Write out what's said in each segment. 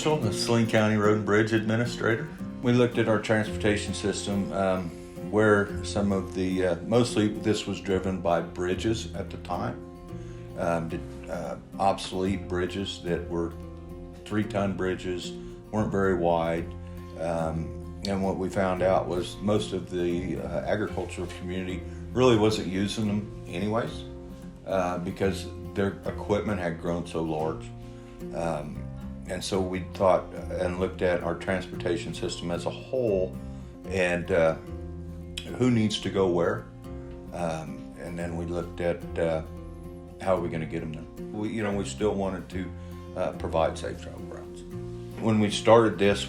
Marshall, the Saline County Road and Bridge Administrator. We looked at our transportation system where some of the, mostly this was driven by bridges at the time, obsolete bridges that were 3-ton bridges, weren't very wide. And what we found out was most of the agricultural community really wasn't using them anyways because their equipment had grown so large. And so we thought and looked at our transportation system as a whole and who needs to go where. And then we looked at how are we going to get them there. We still wanted to provide safe travel routes. When we started this,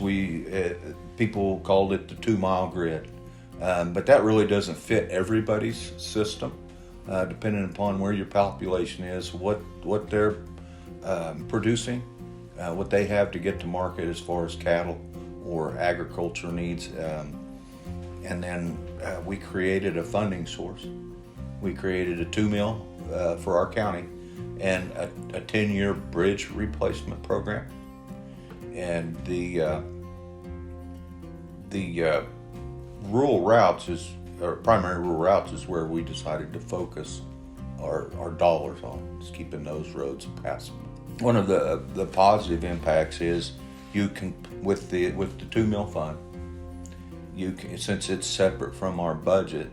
people called it the 2-mile grid, but that really doesn't fit everybody's system, depending upon where your population is, what they're producing, what they have to get to market as far as cattle or agriculture needs. And then we created a funding source. We created a 2 mil for our county and a 10-year bridge replacement program. And the rural routes primary rural routes is where we decided to focus our dollars on, is keeping those roads passable. One of the positive impacts is you can, with the 2 mil fund, you can, since it's separate from our budget,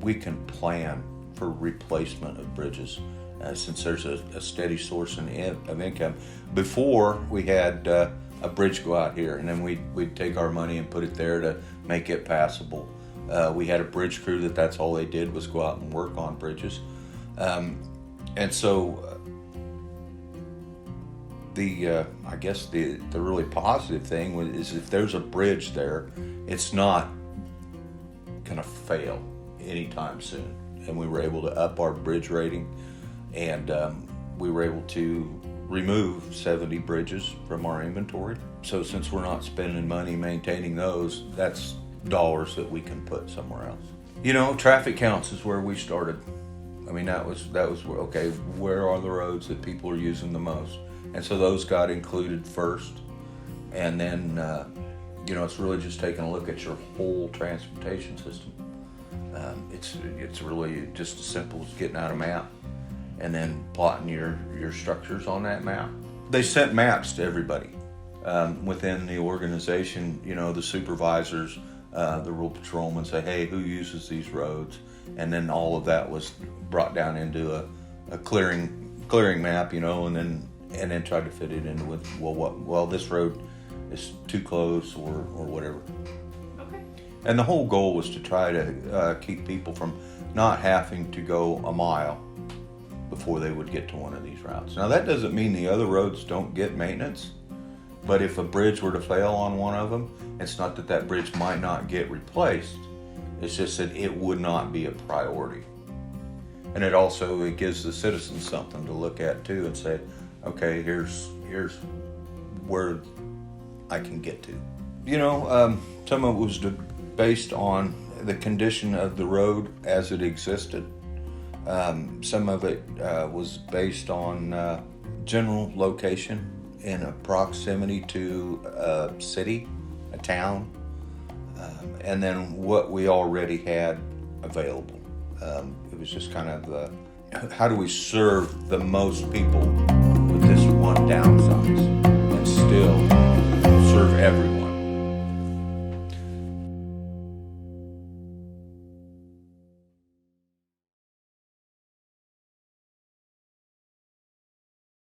we can plan for replacement of bridges since there's a steady source of income. Before we had a bridge go out here and then we'd take our money and put it there to make it passable. We had a bridge crew that's all they did was go out and work on bridges. And so I guess the really positive thing is if there's a bridge there, it's not gonna fail anytime soon. And we were able to up our bridge rating, and we were able to remove 70 bridges from our inventory. So since we're not spending money maintaining those, that's dollars that we can put somewhere else. Traffic counts is where we started. I mean, that was okay, where are the roads that people are using the most? And so those got included first. And then, it's really just taking a look at your whole transportation system. It's really just as simple as getting out a map and then plotting your structures on that map. They sent maps to everybody within the organization. The supervisors, the rural patrolmen say, hey, who uses these roads? And then all of that was brought down into a clearing map, and then tried to fit it into with, this road is too close or whatever. Okay. And the whole goal was to try to keep people from not having to go a mile before they would get to one of these routes. Now that doesn't mean the other roads don't get maintenance, but if a bridge were to fail on one of them, it's not that bridge might not get replaced, it's just that it would not be a priority. And it gives the citizens something to look at too and say, okay, here's where I can get to. Some of it was based on the condition of the road as it existed. Some of it was based on general location in a proximity to a city, a town, and then what we already had available. It was just kind of how do we serve the most people with this one downsize?